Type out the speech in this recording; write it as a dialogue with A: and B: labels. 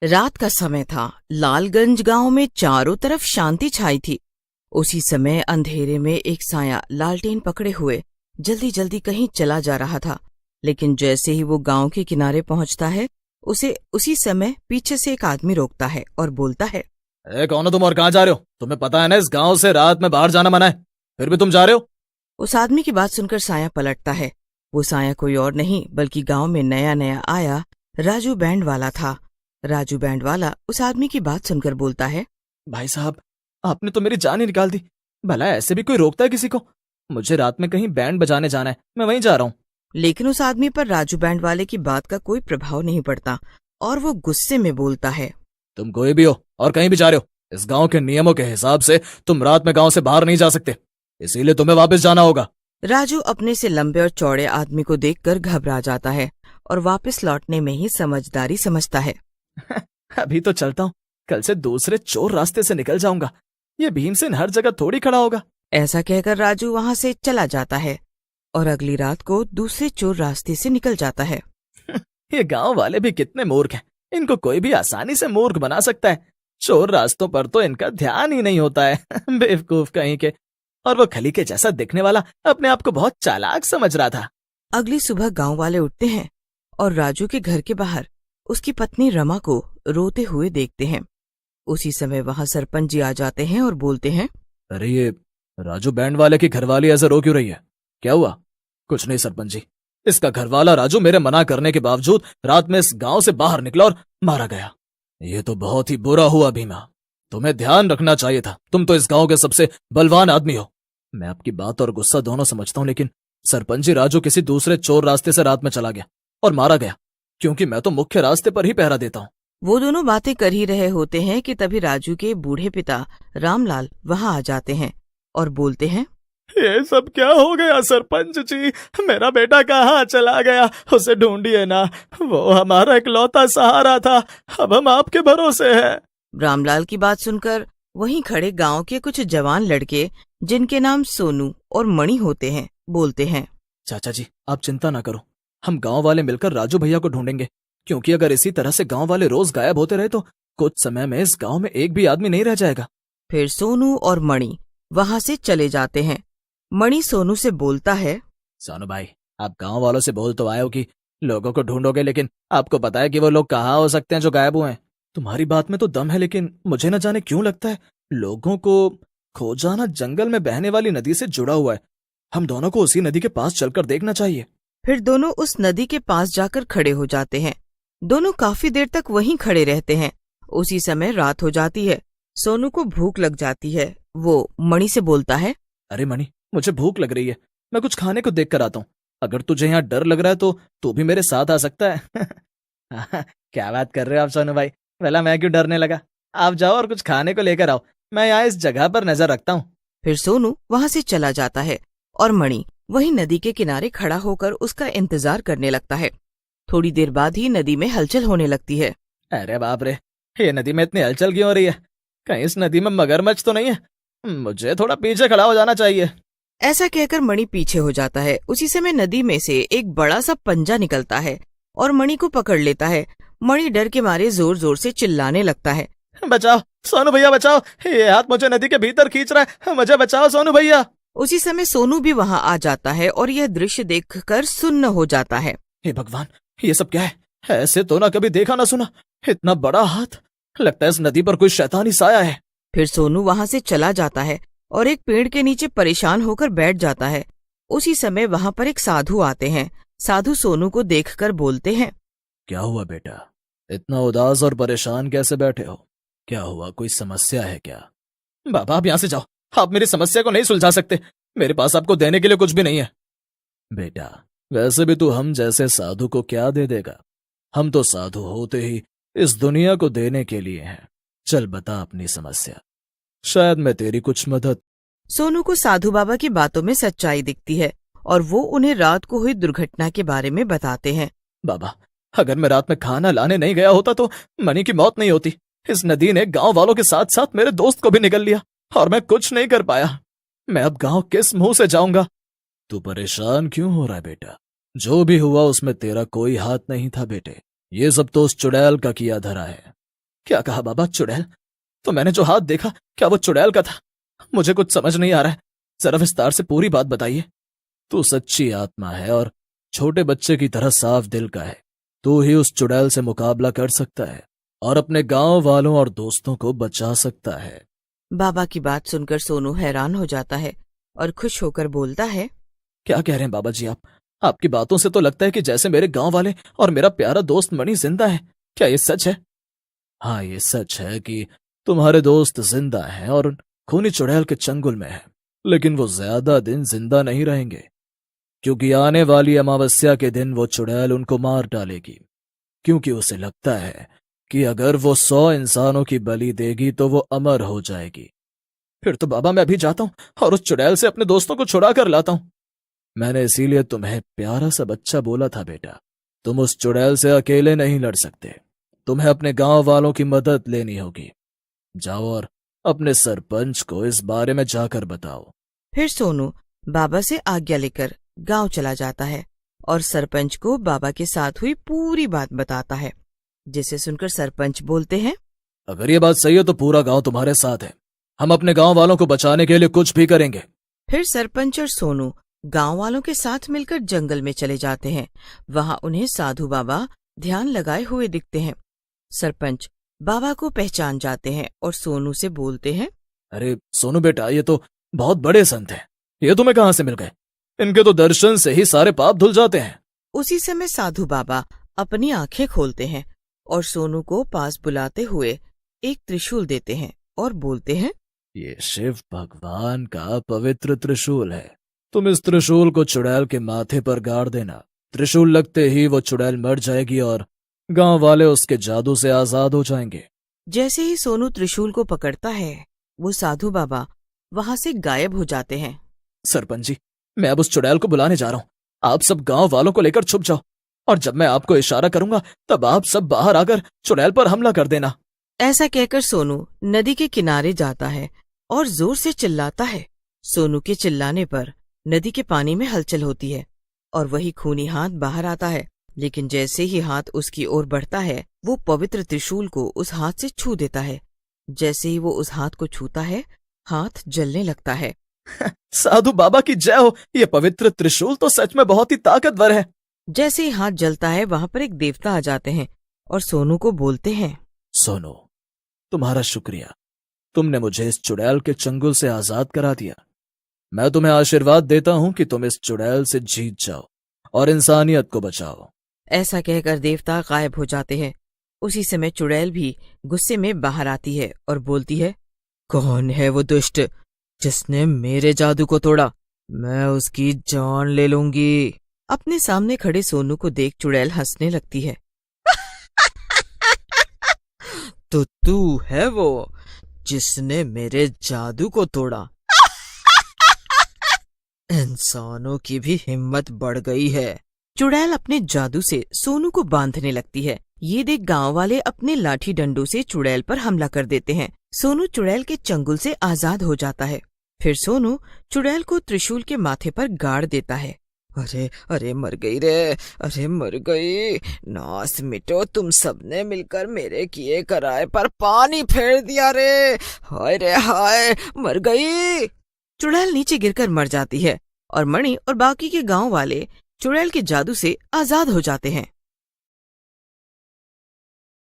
A: रात का समय था। लालगंज गांव में चारों तरफ शांति छाई थी। उसी समय अंधेरे में एक साया लालटेन पकड़े हुए जल्दी जल्दी कहीं चला जा रहा था। लेकिन जैसे ही वो गांव के किनारे पहुंचता है, उसे उसी समय पीछे से एक आदमी रोकता है और बोलता है,
B: कौन हो तुम और कहाँ जा रहे हो? तुम्हें पता है ना इस गांव से रात में बाहर जाना मना है, फिर भी तुम जा रहे हो?
A: उस आदमी की बात सुनकर साया पलटता है। वो साया कोई और नहीं बल्कि गांव में नया नया आया राजू बैंड वाला था। राजू बैंड वाला उस आदमी की बात सुनकर बोलता है,
B: भाई साहब, आपने तो मेरी जान ही निकाल दी। भला ऐसे भी कोई रोकता है किसी को? मुझे रात में कहीं बैंड बजाने जाना है, मैं वहीं जा रहा हूँ।
A: लेकिन उस आदमी पर राजू बैंड वाले की बात का कोई प्रभाव नहीं पड़ता और वो गुस्से में बोलता है,
B: तुम कोई भी हो और कहीं भी जा रहे हो, इस गांव के नियमों के हिसाब से तुम रात में गांव से बाहर नहीं जा सकते, इसीलिए तुम्हें वापस जाना होगा।
A: राजू अपने से लंबे और चौड़े आदमी को देखकर घबरा जाता है और वापस लौटने में ही समझदारी समझता है।
B: अभी तो चलता हूँ, कल से दूसरे चोर रास्ते से निकल जाऊंगा। ये भीमसेन हर जगह थोड़ी खड़ा होगा।
A: ऐसा कहकर राजू वहां से चला जाता है और अगली रात को दूसरे चोर रास्ते से निकल जाता है।
B: ये गांव वाले भी कितने मूर्ख हैं, इनको कोई भी आसानी से मूर्ख बना सकता है। चोर रास्तों पर तो इनका ध्यान ही नहीं होता है। बेवकूफ कहीं के। और वो खली के जैसा दिखने वाला अपने आप को बहुत चालाक समझ रहा था।
A: अगली सुबह गांव वाले उठते हैं और राजू के घर के बाहर उसकी पत्नी रमा को रोते हुए देखते हैं। उसी समय वहां सरपंच जी आ जाते हैं और बोलते हैं,
B: अरे ये राजू बैंड वाले की घरवाली ऐसे रो क्यों रही है? क्या हुआ? कुछ नहीं सरपंच जी, इसका घरवाला राजू मेरे मना करने के बावजूद रात में इस गांव से बाहर निकला और मारा गया। ये तो बहुत ही बुरा हुआ भीमा, तुम्हें ध्यान रखना चाहिए था। तुम तो इस गांव के सबसे बलवान आदमी हो। मैं आपकी बात और गुस्सा दोनों समझता हूँ, लेकिन सरपंच जी, राजू किसी दूसरे चोर रास्ते से रात में चला गया और मारा गया, क्योंकि मैं तो मुख्य रास्ते पर ही पहरा देता हूँ।
A: वो दोनों बातें कर ही रहे होते हैं कि तभी राजू के बूढ़े पिता रामलाल वहां आ जाते हैं और बोलते हैं,
B: ये सब क्या हो गया सरपंच जी? मेरा बेटा कहाँ चला गया? उसे ढूंढिए ना, वो हमारा इकलौता सहारा था। अब हम आपके भरोसे हैं।
A: रामलाल की बात सुनकर वहीं खड़े गांव के कुछ जवान लड़के, जिनके नाम सोनू और मणि होते हैं, बोलते हैं,
B: चाचा जी, आप चिंता ना करो, हम गांव वाले मिलकर राजू भैया को ढूंढेंगे, क्योंकि अगर इसी तरह से गांव वाले रोज गायब होते रहे तो कुछ समय में इस गांव में एक भी आदमी नहीं रह जाएगा।
A: फिर सोनू और मणि वहां से चले जाते हैं। मणि सोनू से बोलता है,
B: सोनू भाई, आप गांव वालों से बोल तो आए हो कि लोगों को ढूंढोगे, लेकिन आपको पता है कि वो लोग कहाँ हो सकते हैं जो गायब हुए हैं? तुम्हारी बात में तो दम है, लेकिन मुझे न जाने क्यों लगता है लोगों को खो जाना जंगल में बहने वाली नदी से जुड़ा हुआ है। हम दोनों को उसी नदी के पास चलकर देखना चाहिए।
A: फिर दोनों उस नदी के पास जाकर खड़े हो जाते हैं। दोनों काफी देर तक वहीं खड़े रहते हैं। उसी समय रात हो जाती है। सोनू को भूख लग जाती है। वो मणि से बोलता है,
B: अरे मणि, मुझे भूख लग रही है, मैं कुछ खाने को देख कर आता हूँ। अगर तुझे यहाँ डर लग रहा है तो तू भी मेरे साथ आ सकता है। क्या बात कर रहे हो आप सोनू भाई? भला मैं क्यों डरने लगा? आप जाओ और कुछ खाने को लेकर आओ, मैं यहाँ इस जगह पर नजर रखता हूँ।
A: फिर सोनू वहां से चला जाता है और मणि वहीं नदी के किनारे खड़ा होकर उसका इंतजार करने लगता है। थोड़ी देर बाद ही नदी में हलचल होने लगती है।
B: अरे बाप रे, ये नदी में इतनी हलचल क्यों हो रही है? कहीं इस नदी में मगरमच्छ तो नहीं है? मुझे थोड़ा पीछे खड़ा हो जाना चाहिए।
A: ऐसा कहकर मणि पीछे हो जाता है। उसी समय नदी में से एक बड़ा सा पंजा निकलता है और मणि को पकड़ लेता है। मणि डर के मारे जोर जोर से चिल्लाने लगता है,
B: बचाओ सोनू भैया, बचाओ, ये हाथ मुझे नदी के भीतर खींच रहा है, मुझे बचाओ सोनू भैया।
A: उसी समय सोनू भी वहां आ जाता है और यह दृश्य देखकर सुन्न हो जाता है।
B: हे भगवान, ये सब क्या है? ऐसे तो ना कभी देखा ना सुना, इतना बड़ा हाथ। लगता है इस नदी पर कोई शैतानी साया है।
A: फिर सोनू वहां से चला जाता है और एक पेड़ के नीचे परेशान होकर बैठ जाता है। उसी समय वहां पर एक साधु आते हैं। साधु सोनू को देखकर बोलते हैं,
B: क्या हुआ बेटा, इतना उदास और परेशान कैसे बैठे हो? क्या हुआ, कोई समस्या है क्या? बाबा, आप यहाँ से जाओ, आप मेरी समस्या को नहीं सुलझा सकते। मेरे पास आपको देने के लिए कुछ भी नहीं है। बेटा, वैसे भी तू हम जैसे साधु को क्या दे देगा? हम तो साधु होते ही इस दुनिया को देने के लिए हैं। चल बता अपनी समस्या, शायद मैं तेरी कुछ मदद।
A: सोनू को साधु बाबा की बातों में सच्चाई दिखती है और वो उन्हें रात को हुई दुर्घटना के बारे में बताते हैं।
B: बाबा, अगर मैं रात में खाना लाने नहीं गया होता तो मणि की मौत नहीं होती। इस नदी ने गांव वालों के साथ साथ मेरे दोस्त को भी निगल लिया और मैं कुछ नहीं कर पाया। मैं अब गांव किस मुंह से जाऊंगा? तू परेशान क्यों हो रहा है बेटा? जो भी हुआ उसमें तेरा कोई हाथ नहीं था बेटे। ये सब तो उस चुड़ैल का किया धरा है। क्या कहा बाबा? चुड़ैल? तो मैंने जो हाथ देखा क्या वो चुड़ैल का था? मुझे कुछ समझ नहीं आ रहा है, जरा विस्तार से पूरी बात बताइए। तू सच्ची आत्मा है और छोटे बच्चे की तरह साफ दिल का है। तू ही उस चुड़ैल से मुकाबला कर सकता है और अपने गांव वालों और दोस्तों को बचा सकता है।
A: बाबा की बात सुनकर सोनू हैरान हो जाता है और खुश होकर बोलता है,
B: क्या कह रहे हैं बाबा जी आप? आपकी बातों से तो लगता है कि जैसे मेरे गांव वाले और मेरा प्यारा दोस्त मणि जिंदा है। क्या ये सच है? हाँ, ये सच है कि तुम्हारे दोस्त जिंदा हैं और खूनी चुड़ैल के चंगुल में है, लेकिन वो ज्यादा दिन जिंदा नहीं रहेंगे, क्योंकि आने वाली अमावस्या के दिन वो चुड़ैल उनको मार डालेगी। क्योंकि उसे लगता है कि अगर वो 100 इंसानों की बलि देगी तो वो अमर हो जाएगी। फिर तो बाबा मैं अभी जाता हूं और उस चुड़ैल से अपने दोस्तों को छुड़ा कर लाता हूं। मैंने इसीलिए तुम्हें प्यारा सा बच्चा बोला था बेटा, तुम उस चुड़ैल से अकेले नहीं लड़ सकते। तुम्हें अपने गांव वालों की मदद लेनी होगी। जाओ और अपने सरपंच को इस बारे में जाकर बताओ।
A: फिर सोनू बाबा से आज्ञा लेकर गांव चला जाता है और सरपंच को बाबा के साथ हुई पूरी बात बताता है, जिसे सुनकर सरपंच बोलते हैं,
B: अगर ये बात सही है तो पूरा गांव तुम्हारे साथ है। हम अपने गांव वालों को बचाने के लिए कुछ भी करेंगे।
A: फिर सरपंच और सोनू गांव वालों के साथ मिलकर जंगल में चले जाते हैं। वहां उन्हें साधु बाबा ध्यान लगाए हुए दिखते हैं। सरपंच बाबा को पहचान जाते हैं और सोनू से बोलते हैं,
B: अरे सोनू बेटा, ये तो बहुत बड़े संत हैं। ये तुम्हें कहां से मिल गए? इनके तो दर्शन से ही सारे पाप धुल जाते हैं।
A: उसी समय साधु बाबा अपनी आंखें खोलते हैं और सोनू को पास बुलाते हुए एक त्रिशूल देते हैं और बोलते हैं,
B: ये शिव भगवान का पवित्र त्रिशूल है। तुम इस त्रिशूल को चुड़ैल के माथे पर गाड़ देना। त्रिशूल लगते ही वो चुड़ैल मर जाएगी और गांव वाले उसके जादू से आजाद हो जाएंगे।
A: जैसे ही सोनू त्रिशूल को पकड़ता है, वो साधु बाबा वहां से गायब हो जाते हैं।
B: सरपंच जी, मैं अब उस चुड़ैल को बुलाने जा रहा हूँ। आप सब गांव वालों को लेकर छुप जाओ और जब मैं आपको इशारा करूंगा तब आप सब बाहर आकर चुड़ैल पर हमला कर देना।
A: ऐसा कहकर सोनू नदी के किनारे जाता है और जोर से चिल्लाता है। सोनू के चिल्लाने पर नदी के पानी में हलचल होती है और वही खूनी हाथ बाहर आता है, लेकिन जैसे ही हाथ उसकी ओर बढ़ता है, वो पवित्र त्रिशूल को उस हाथ से छू देता है। जैसे ही वो उस हाथ को छूता है, हाथ जलने लगता है।
B: साधु बाबा की जय हो, ये पवित्र त्रिशूल तो सच में बहुत ही ताकतवर है।
A: जैसे ही हाथ जलता है, वहां पर एक देवता आ जाते हैं और सोनू को बोलते हैं,
B: सोनू, तुम्हारा शुक्रिया। तुमने मुझे इस चुड़ैल के चंगुल से आजाद करा दिया। मैं तुम्हें आशीर्वाद देता हूं कि तुम इस चुड़ैल से जीत जाओ और इंसानियत को बचाओ।
A: ऐसा कहकर देवता गायब हो जाते हैं। उसी समय चुड़ैल भी गुस्से में बाहर आती है और बोलती है, कौन है वो दुष्ट जिसने मेरे जादू को तोड़ा? मैं उसकी जान ले लूंगी। अपने सामने खड़े सोनू को देख चुड़ैल हंसने लगती है। तो तू है वो जिसने मेरे जादू को तोड़ा? इंसानों की भी हिम्मत बढ़ गई है। चुड़ैल अपने जादू से सोनू को बांधने लगती है। ये देख गांव वाले अपने लाठी डंडों से चुड़ैल पर हमला कर देते हैं। सोनू चुड़ैल के चंगुल से आजाद हो जाता है। फिर सोनू चुड़ैल को त्रिशूल के माथे पर गाड़ देता है। अरे अरे मर गई रे, अरे मर गई। नास मिटो, तुम सबने मिलकर मेरे किए कराए पर पानी फेर दिया रे। हाय रे हाय, मर गई। चुड़ैल नीचे गिरकर मर जाती है और मणि और बाकी के गांव वाले चुड़ैल के जादू से आजाद हो जाते हैं।